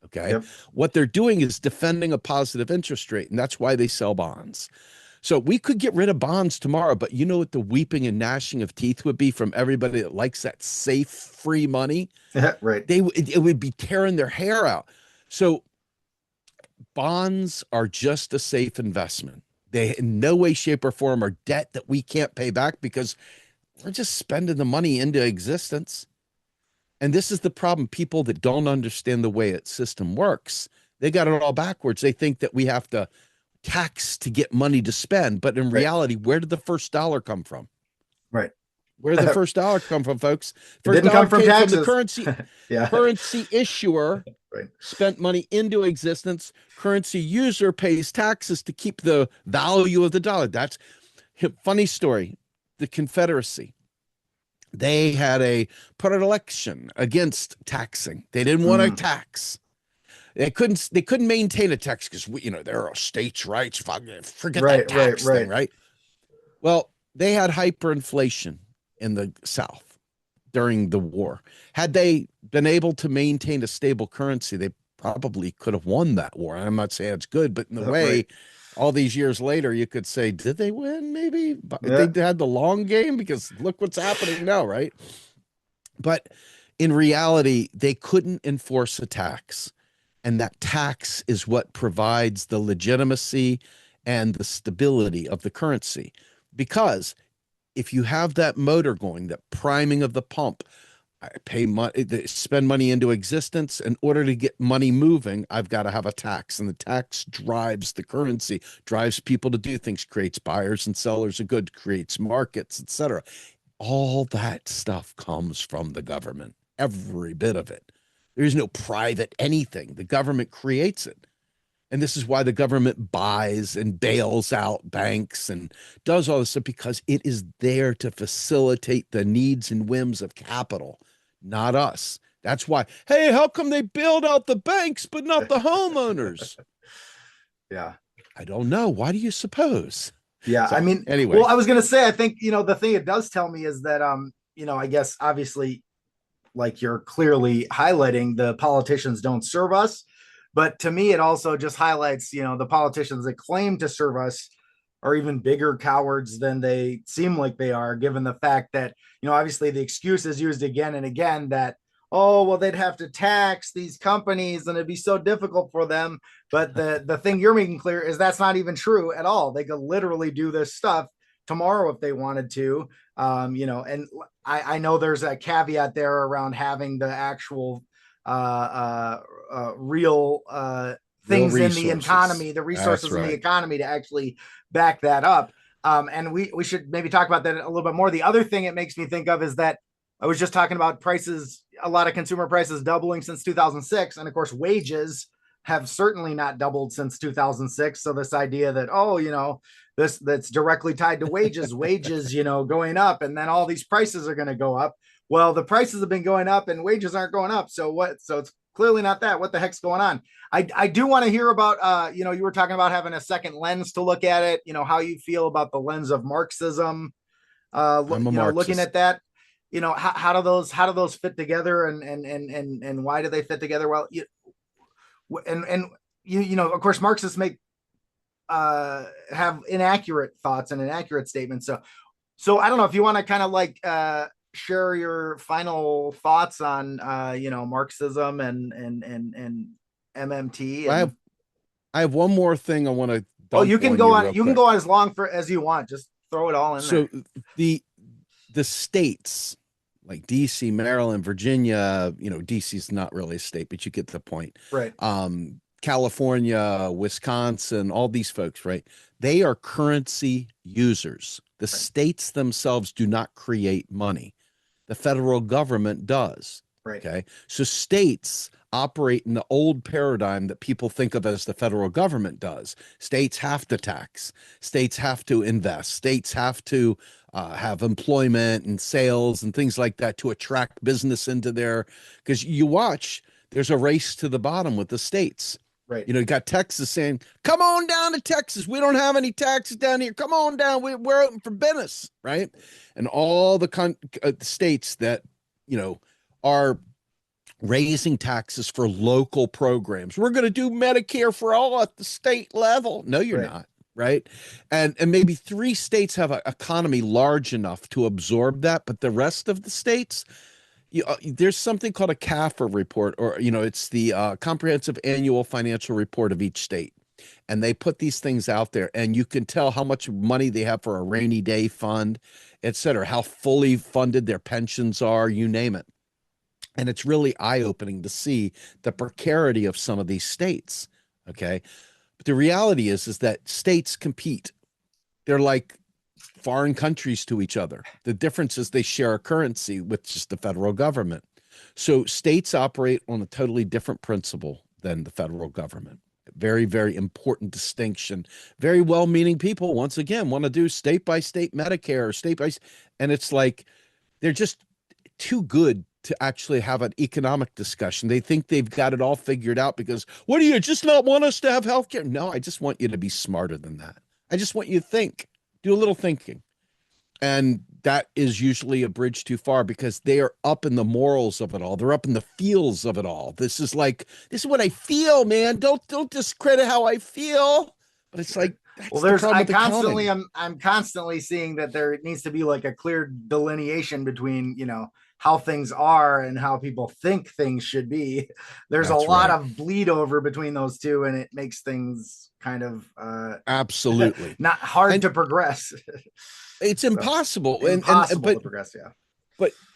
Okay. Yep. What they're doing is defending a positive interest rate, and that's why they sell bonds. So we could get rid of bonds tomorrow, but you know what the weeping and gnashing of teeth would be from everybody that likes that safe, free money? Right. It would be tearing their hair out. So bonds are just a safe investment. They in no way, shape, or form are debt that we can't pay back, because we're just spending the money into existence. And this is the problem. People that don't understand the way its system works, they got it all backwards. They think that we have to tax to get money to spend. But in reality, where did the first dollar come from? Right. Where did the first dollar come from, folks? It didn't come from taxes. From the currency, currency issuer spent money into existence. Currency user pays taxes to keep the value of the dollar. That's a funny story. The Confederacy, they had put an election against taxing. They didn't want to tax. They couldn't maintain a tax because there are states' rights. Forget that tax thing, right? Well, they had hyperinflation in the South during the war. Had they been able to maintain a stable currency, they probably could have won that war. I'm not saying it's good, but in the way, all these years later, you could say, did they win? Maybe they had the long game, because look what's happening now, right? But in reality, they couldn't enforce a tax. And that tax is what provides the legitimacy and the stability of the currency. Because if you have that motor going, that priming of the pump, I pay money, spend money into existence. In order to get money moving, I've got to have a tax, and the tax drives the currency, drives people to do things, creates buyers and sellers of goods, creates markets, etc. All that stuff comes from the government, every bit of it. There's no private anything. The government creates it. And this is why the government buys and bails out banks and does all this stuff, because it is there to facilitate the needs and whims of capital, not us. That's why, hey, how come they bailed out the banks but not the homeowners? Yeah. I don't know. Why do you suppose? Yeah. So, I mean, anyway. well, I was going to say, I think, the thing it does tell me is that, I guess obviously, like you're clearly highlighting, the politicians don't serve us. But to me, it also just highlights, the politicians that claim to serve us are even bigger cowards than they seem like they are, given the fact that, obviously the excuse is used again and again that, oh, well, they'd have to tax these companies and it'd be so difficult for them. But the thing you're making clear is that's not even true at all. They could literally do this stuff tomorrow if they wanted to. And I know there's a caveat there around having the actual real things in the economy, the resources in the economy to actually back that up. And we should maybe talk about that a little bit more. The other thing it makes me think of is that I was just talking about prices, a lot of consumer prices doubling since 2006. And of course, wages have certainly not doubled since 2006. So this idea that, that's directly tied to wages, going up, and then all these prices are going to go up. Well, the prices have been going up and wages aren't going up. So it's clearly not that. What the heck's going on? I do want to hear about, you were talking about having a second lens to look at it, how you feel about the lens of Marxism, looking at that, how do those fit together, and why do they fit together? Well, of course, Marxists have inaccurate thoughts and inaccurate statements. So I don't know if you want to kind of share your final thoughts on Marxism and MMT. And I have one more thing I want to. Oh, you can go on. You can go on as long as you want. Just throw it all in there. So the states like DC, Maryland, Virginia, DC is not really a state, but you get the point. Right. California, Wisconsin, all these folks, right? They are currency users. The states themselves do not create money. The federal government does. Right. Okay. So states operate in the old paradigm that people think of as the federal government does. States have to tax. States have to invest. States have to have employment and sales and things like that to attract business into there. Because you watch, there's a race to the bottom with the states. Right. You got Texas saying, come on down to Texas. We don't have any taxes down here. Come on down. We're open for business. Right. And all the states that, are raising taxes for local programs. We're going to do Medicare for all at the state level. No, you're not. Right. And maybe 3 states have an economy large enough to absorb that. But the rest of the states, there's something called a CAFR report, or, it's the Comprehensive Annual Financial Report of each state. And they put these things out there, and you can tell how much money they have for a rainy day fund, et cetera, how fully funded their pensions are, you name it. And it's really eye-opening to see the precarity of some of these states. Okay. But the reality is that states compete. They're like foreign countries to each other. The difference is they share a currency with just the federal government. So states operate on a totally different principle than the federal government. Very, very important distinction. Very well-meaning people, once again, want to do state-by-state Medicare or state-by-state. And it's like they're just too good to actually have an economic discussion. They think they've got it all figured out because, what do you just not want us to have healthcare? No, I just want you to be smarter than that. I just want you to think, do a little thinking. And that is usually a bridge too far because they are up in the morals of it all. They're up in the feels of it all. This is what I feel, man. Don't discredit how I feel. But it's like, I'm constantly seeing that there needs to be like a clear delineation between, how things are and how people think things should be. There's a lot of bleed over between those two, and it makes things kind of absolutely not hard to progress. It's impossible. Impossible to progress, yeah.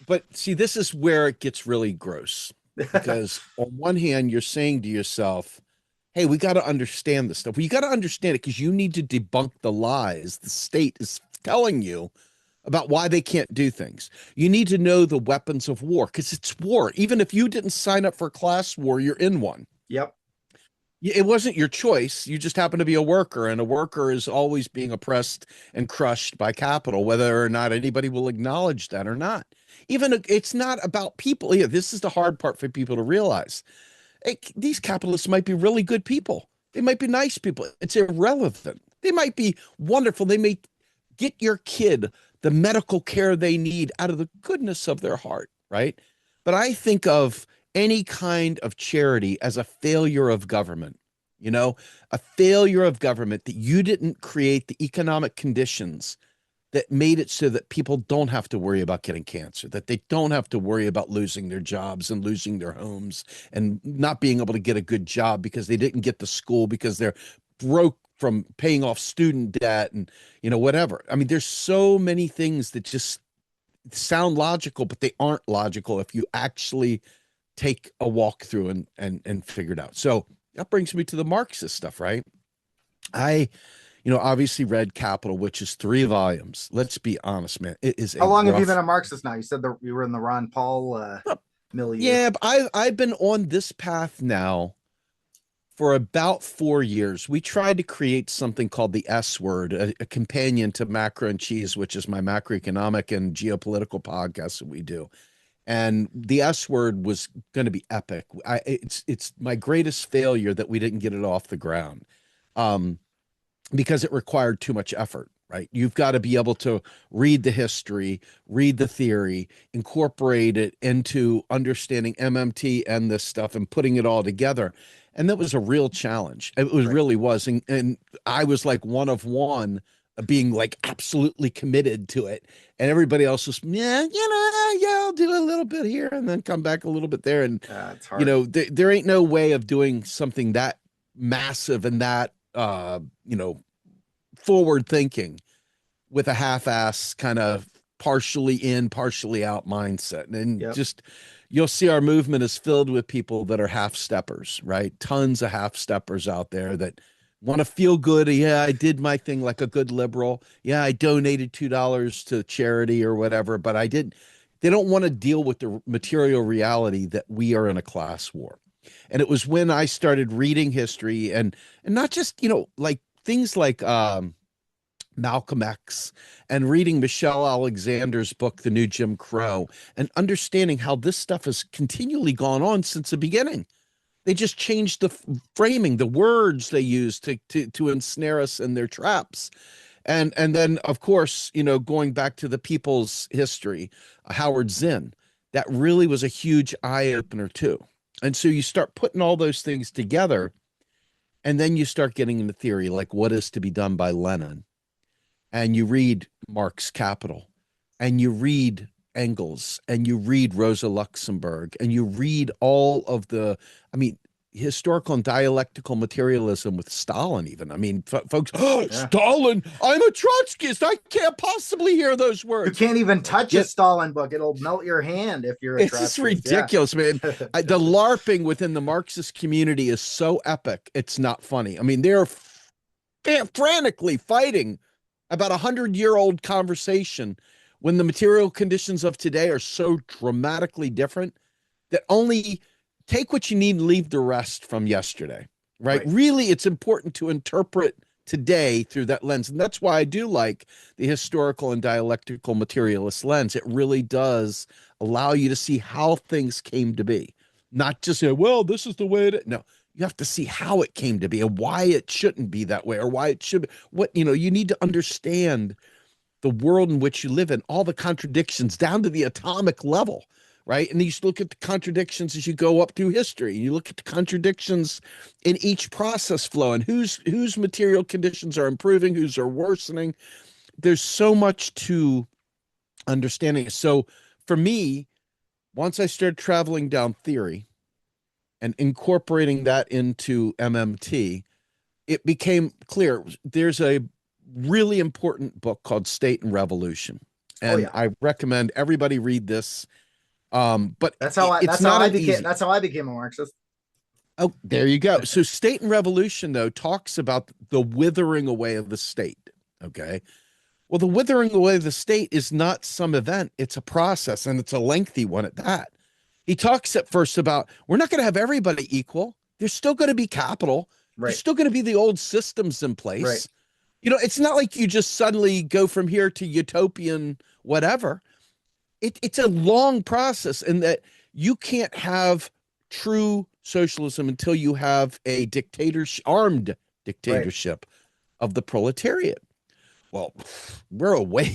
but see, this is where it gets really gross, because on one hand, you're saying to yourself, hey, we got to understand this stuff. We got to understand it because you need to debunk the lies the state is telling you about why they can't do things. You need to know the weapons of war because it's war. Even if you didn't sign up for class war, you're in one. Yep. It wasn't your choice. You just happen to be a worker, and a worker is always being oppressed and crushed by capital, whether or not anybody will acknowledge that or not. Even it's not about people. Yeah, this is the hard part for people to realize. These capitalists might be really good people. They might be nice people. It's irrelevant. They might be wonderful. They may get your kid the medical care they need out of the goodness of their heart, right? But I think of any kind of charity as a failure of government, a failure of government that you didn't create the economic conditions that made it so that people don't have to worry about getting cancer, that they don't have to worry about losing their jobs and losing their homes and not being able to get a good job because they didn't get to school because they're broke from paying off student debt and, whatever. I mean, there's so many things that just sound logical, but they aren't logical if you actually take a walk through and figure it out. So that brings me to the Marxist stuff, right? I obviously read Capital, which is 3 volumes. Let's be honest, man. It is How long have you been a Marxist now? You said that you were in the Ron Paul milieu. Yeah, but I've been on this path now for about 4 years. We tried to create something called the S Word, a companion to Macro and Cheese, which is my macroeconomic and geopolitical podcast that we do. And the S Word was going to be epic. It's my greatest failure that we didn't get it off the ground. Because it required too much effort, right? You've got to be able to read the history, read the theory, incorporate it into understanding MMT and this stuff and putting it all together. And that was a real challenge. It was really was. And I was like one of one being like absolutely committed to it. And everybody else was, yeah, I'll do a little bit here and then come back a little bit there. And, it's hard. There ain't no way of doing something that massive and that, forward thinking with a half-ass kind of partially in, partially out mindset. And just, you'll see our movement is filled with people that are half-steppers, right? Tons of half-steppers out there that want to feel good. Yeah, I did my thing like a good liberal. Yeah, I donated $2 to charity or whatever, but they don't want to deal with the material reality that we are in a class war. And it was when I started reading history and not just, like things like Malcolm X and reading Michelle Alexander's book, The New Jim Crow, and understanding how this stuff has continually gone on since the beginning. They just changed the framing, the words they use to ensnare us in their traps. And then, of course, going back to the people's history, Howard Zinn, that really was a huge eye-opener too. And so you start putting all those things together, and then you start getting into theory, like what is to be done by Lenin. And you read Marx Capital, and you read Engels, and you read Rosa Luxemburg, and you read all of historical and dialectical materialism with Stalin even. I mean, folks, Stalin, I'm a Trotskyist. I can't possibly hear those words. You can't even touch a Stalin book. It'll melt your hand if you're a Trotskyist. It's ridiculous, man. The LARPing within the Marxist community is so epic, it's not funny. I mean, they're frantically fighting about 100-year-old conversation when the material conditions of today are so dramatically different that only take what you need and leave the rest from yesterday, right? Really, it's important to interpret today through that lens. And that's why I do like the historical and dialectical materialist lens. It really does allow you to see how things came to be, not just say, well, this is the way it is. No, you have to see how it came to be and why it shouldn't be that way or why it should be. You need to understand the world in which you live in, all the contradictions down to the atomic level. Right. And you just look at the contradictions as you go up through history. You look at the contradictions in each process flow and whose material conditions are improving, whose are worsening. There's so much to understanding. So for me, once I started traveling down theory and incorporating that into MMT, it became clear there's a really important book called State and Revolution. Oh And yeah. I recommend everybody read this. But That's how it's not an easy. that's how I became a Marxist. Oh, there you go. So State and Revolution, though, talks about the withering away of the state. Okay. Well, the withering away of the state is not some event, it's a process, and it's a lengthy one at that. He talks at first about we're not going to have everybody equal. There's still going to be capital. There's Right. still going to be the old systems in place. Right. You know, it's not like you just suddenly go from here to utopian whatever. It's a long process, and that you can't have true socialism until you have a armed Right. dictatorship of the proletariat. Well, we're away.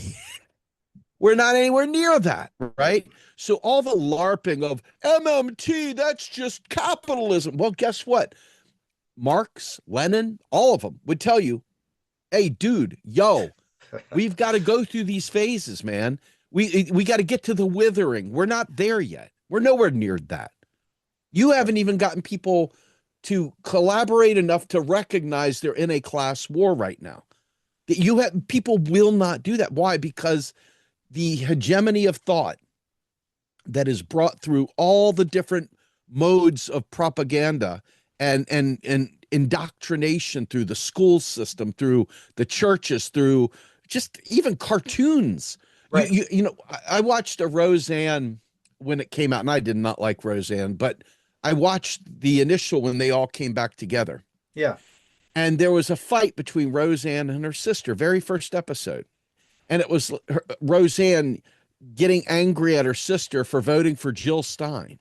We're not anywhere near that, right? So all the LARPing of MMT, that's just capitalism. Well, guess what? Marx, Lenin, all of them would tell you, hey, dude, yo, we've got to go through these phases, man. We got to get to the withering. We're not there yet. We're nowhere near that. You haven't even gotten people to collaborate enough to recognize they're in a class war right now. You have people will not do that. Why? Because the hegemony of thought that is brought through all the different modes of propaganda and indoctrination through the school system, through the churches, through just even cartoons. Right. You know, I watched a Roseanne when it came out, and I did not like Roseanne, but I watched the initial when they all came back together. Yeah. And there was a fight between Roseanne and her sister, very first episode. And it was Roseanne getting angry at her sister for voting for Jill Stein.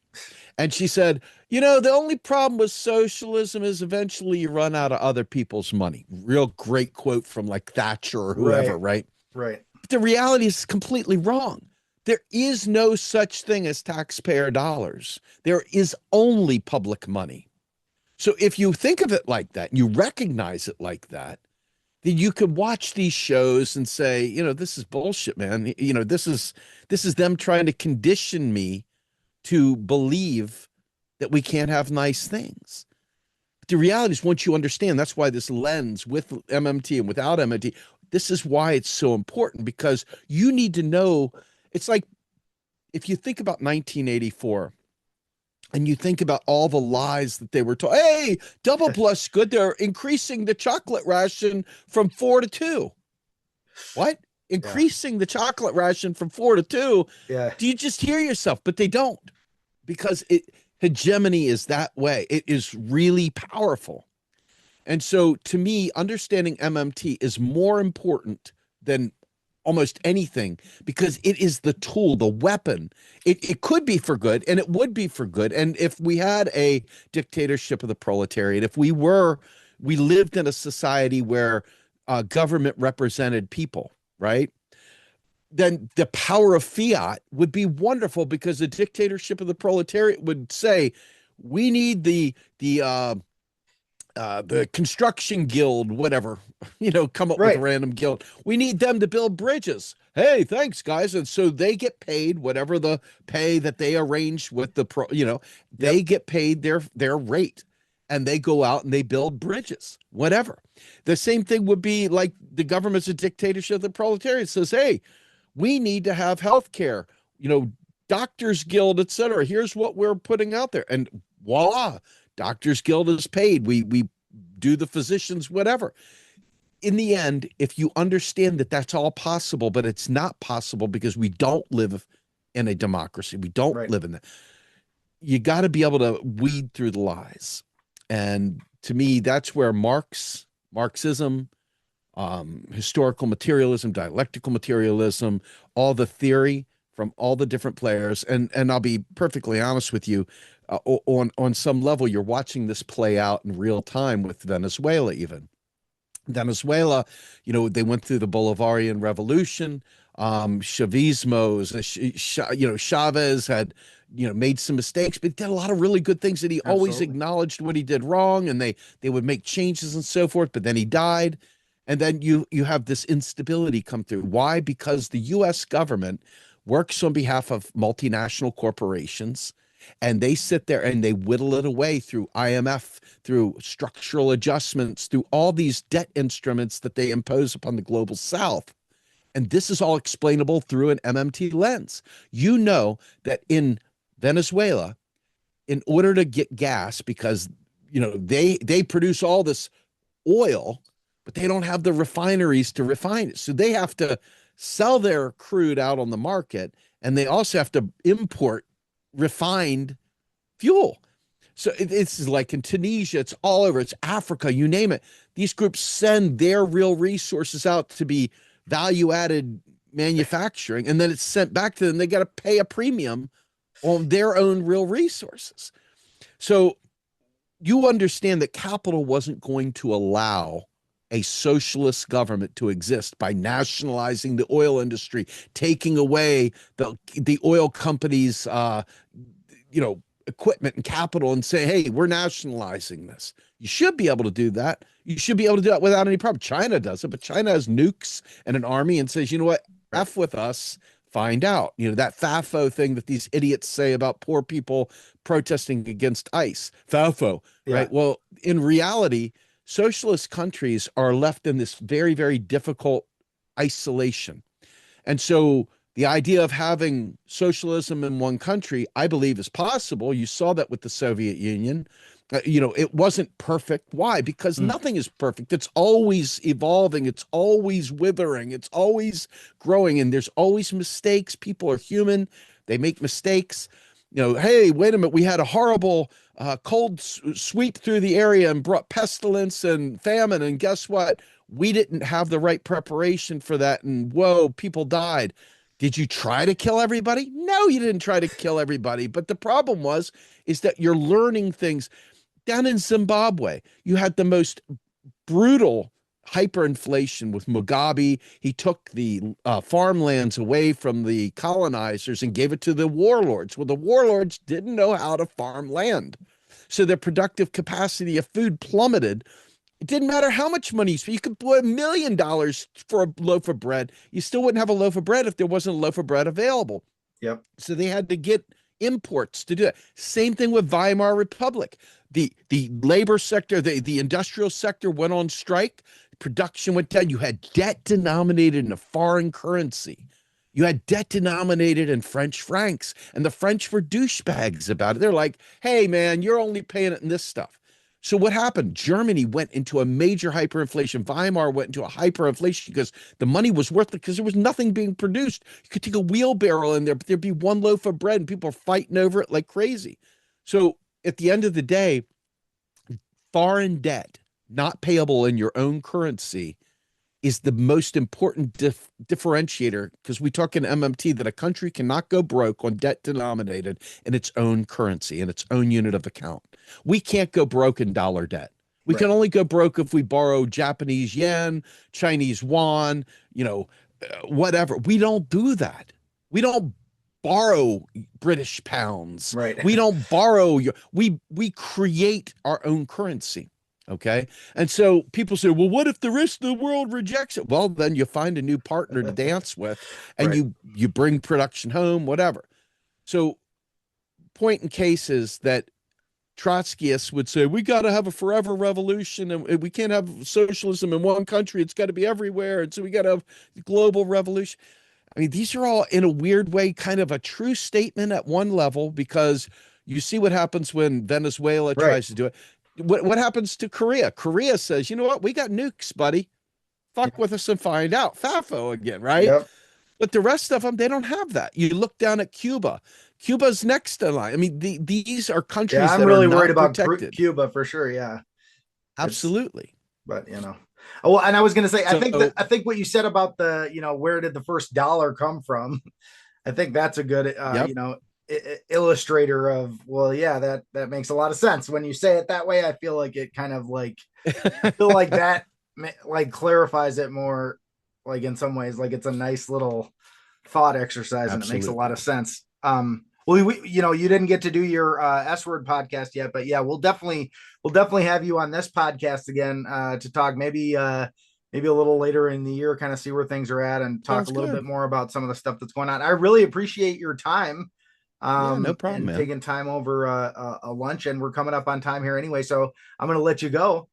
And she said, you know, the only problem with socialism is eventually you run out of other people's money. Real great quote from like Thatcher or whoever, right? Right. But the reality is completely wrong. There is no such thing as taxpayer dollars. There is only public money. So if you think of it like that, and you recognize it like that, then you could watch these shows and say, you know, this is bullshit, man. You know, this is them trying to condition me to believe that we can't have nice things. But the reality is, once you understand, that's why this lens with MMT and without MMT, this is why it's so important, because you need to know. It's like if you think about 1984 and you think about all the lies that they were told. Hey, double plus good. They're increasing the chocolate ration from 4 to 2. What? Increasing the chocolate ration from 4 to 2. Yeah. Do you just hear yourself? But they don't, because hegemony is that way. It is really powerful. And so to me, understanding MMT is more important than almost anything, because it is the tool, the weapon. It could be for good, and it would be for good. And if we had a dictatorship of the proletariat, if we lived in a society where government represented people, right? Then the power of fiat would be wonderful, because the dictatorship of the proletariat would say, we need the construction guild, whatever, you know, come up with a random guild. We need them to build bridges. Hey, thanks, guys. And so they get paid whatever the pay that they arrange with the they get paid their rate, and they go out and they build bridges, whatever. The same thing would be like the government's a dictatorship of the proletariat says, hey, we need to have health care, you know, doctors guild, etc. Here's what we're putting out there. And voila, Doctors Guild is paid. We do the physicians, whatever. In the end, if you understand that that's all possible, but it's not possible because we don't live in a democracy, we don't live in that, you got to be able to weed through the lies. And to me, that's where Marxism, historical materialism, dialectical materialism, all the theory from all the different players, and I'll be perfectly honest with you, on some level, you're watching this play out in real time with Venezuela. Even Venezuela, you know, they went through the Bolivarian Revolution, Chavismos, you know, Chavez had, you know, made some mistakes, but did a lot of really good things, that he always acknowledged what he did wrong, and they would make changes and so forth. But then he died, and then you have this instability come through. Why? Because the U.S. government works on behalf of multinational corporations, and they sit there and they whittle it away through IMF, through structural adjustments, through all these debt instruments that they impose upon the global South. And this is all explainable through an MMT lens. You know that in Venezuela, in order to get gas, because they produce all this oil, but they don't have the refineries to refine it. So they have to sell their crude out on the market, and they also have to import refined fuel. So it's like in Tunisia, it's all over, it's Africa, you name it. These groups send their real resources out to be value added manufacturing, and then it's sent back to them. They got to pay a premium on their own real resources. So you understand that capital wasn't going to allow a socialist government to exist by nationalizing the oil industry, taking away the oil companies, equipment and capital, and say, hey, we're nationalizing this. You should be able to do that. You should be able to do that without any problem. China does it, but China has nukes and an army and says, you know what, F with us, find out. That FAFO thing that these idiots say about poor people protesting against ICE. FAFO, right? Well, in reality, socialist countries are left in this very, very difficult isolation. And so the idea of having socialism in one country, I believe, is possible. You saw that with the Soviet Union. It wasn't perfect. Why? Because nothing is perfect. It's always evolving. It's always withering. It's always growing. And there's always mistakes. People are human. They make mistakes. Hey, wait a minute. We had a horrible cold sweep through the area and brought pestilence and famine. And guess what? We didn't have the right preparation for that. And whoa, people died. Did you try to kill everybody? No, you didn't try to kill everybody. But the problem is that you're learning things. Down in Zimbabwe, you had the most brutal hyperinflation with Mugabe. He took the farmlands away from the colonizers and gave it to the warlords. Well, the warlords didn't know how to farm land. So their productive capacity of food plummeted. It didn't matter how much money you spent. You could put $1 million for a loaf of bread. You still wouldn't have a loaf of bread if there wasn't a loaf of bread available. Yep. So they had to get imports to do it. Same thing with Weimar Republic. The labor sector, the industrial sector went on strike. Production went down. You had debt denominated in a foreign currency. You had debt denominated in French francs. And the French were douchebags about it. They're like, hey, man, you're only paying it in this stuff. So what happened? Germany went into a major hyperinflation. Weimar went into a hyperinflation because the money was worth it because there was nothing being produced. You could take a wheelbarrow in there, but there'd be one loaf of bread and people are fighting over it like crazy. So at the end of the day, foreign debt, not payable in your own currency, is the most important differentiator, because we talk in MMT that a country cannot go broke on debt denominated in its own currency, in its own unit of account. We can't go broke in dollar debt. We can only go broke if we borrow Japanese yen, Chinese yuan, whatever. We don't do that. We don't borrow British pounds. Right. We don't borrow we create our own currency. Okay. And so people say, well, what if the rest of the world rejects it? Well, then you find a new partner to dance with and you bring production home, whatever. So point in case is that Trotskyists would say, we got to have a forever revolution and we can't have socialism in one country. It's got to be everywhere. And so we got to have global revolution. I mean, these are all in a weird way, kind of a true statement at one level, because you see what happens when Venezuela tries to do it. What happens to Korea? Korea says, you know what? We got nukes, buddy. Fuck with us and find out. FAFO again, right? Yep. But the rest of them, they don't have that. You look down at Cuba. Cuba's next in line. I mean, these are countries that I'm really are not worried about protected. Cuba for sure. Yeah. Absolutely. But oh, and I was going to say, I think what you said about the, where did the first dollar come from? I think that's a good, illustrator of, well, yeah, that makes a lot of sense when you say it that way. I feel like it kind of I feel like that clarifies it more, like in some ways, like it's a nice little thought exercise. And it makes a lot of sense. Well, you didn't get to do your S word podcast yet, but yeah, we'll definitely have you on this podcast again to talk maybe a little later in the year, kind of see where things are at and talk a little bit more about some of the stuff that's going on. I really appreciate your time. No problem, man. Taking time over a lunch, and we're coming up on time here anyway, so I'm going to let you go.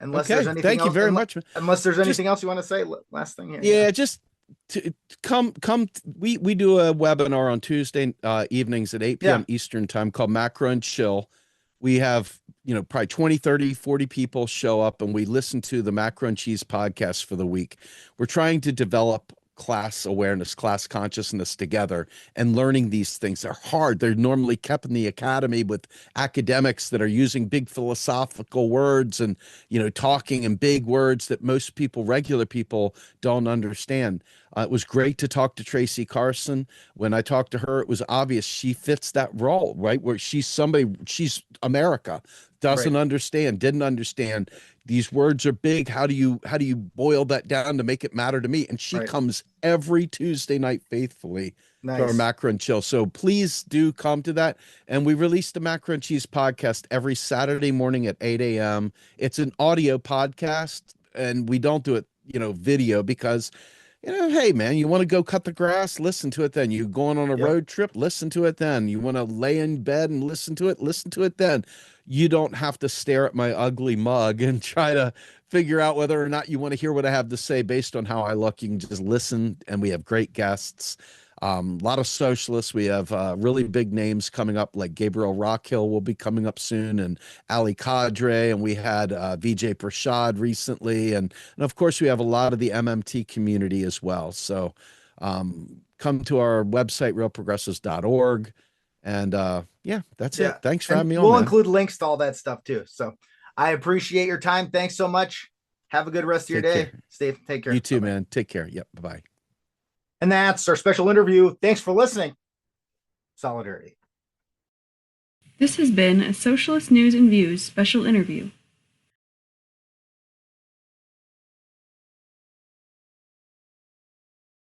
Unless Okay. there's anything Thank you else, very much. unless there's Just anything else you want to say. Last thing here. yeah, just come. We do a webinar on Tuesday evenings at 8 Yeah. p.m. Eastern time called Macro and Chill. We have, probably 20, 30, 40 people show up and we listen to the Macro and Cheese podcast for the week. We're trying to develop class awareness, class consciousness together, and learning these things are hard. They're normally kept in the academy with academics that are using big philosophical words and, talking in big words that most people, regular people, don't understand. It was great to talk to Tracy Carson. When I talked to her, it was obvious she fits that role, right? Where she's America, doesn't Right. understand, didn't understand. These words are big. How do you boil that down to make it matter to me? And she Right. comes every Tuesday night faithfully to our Nice. Macro and Chill. So please do come to that. And we release the Macro and Cheese podcast every Saturday morning at 8 a.m. It's an audio podcast, and we don't do it, video, because hey man, you want to go cut the grass, listen to it then. You going on a Yep. road trip, listen to it then. You want to lay in bed and listen to it then. You don't have to stare at my ugly mug and try to figure out whether or not you want to hear what I have to say based on how I look. You can just listen, and we have great guests. A lot of socialists. We have really big names coming up, like Gabriel Rockhill will be coming up soon, and Ali Kadre, and we had Vijay Prashad recently, and of course we have a lot of the MMT community as well. So come to our website, realprogressives.org, and yeah, that's it. Thanks for having me on, we'll man. include links to all that stuff too. So I appreciate your time. Thanks so much. Have a good rest of your day. Care. Take care. You too, Bye-bye. man. Take care. Yep. Bye-bye. And that's our special interview. Thanks for listening. Solidarity. This has been a Socialist News and Views special interview.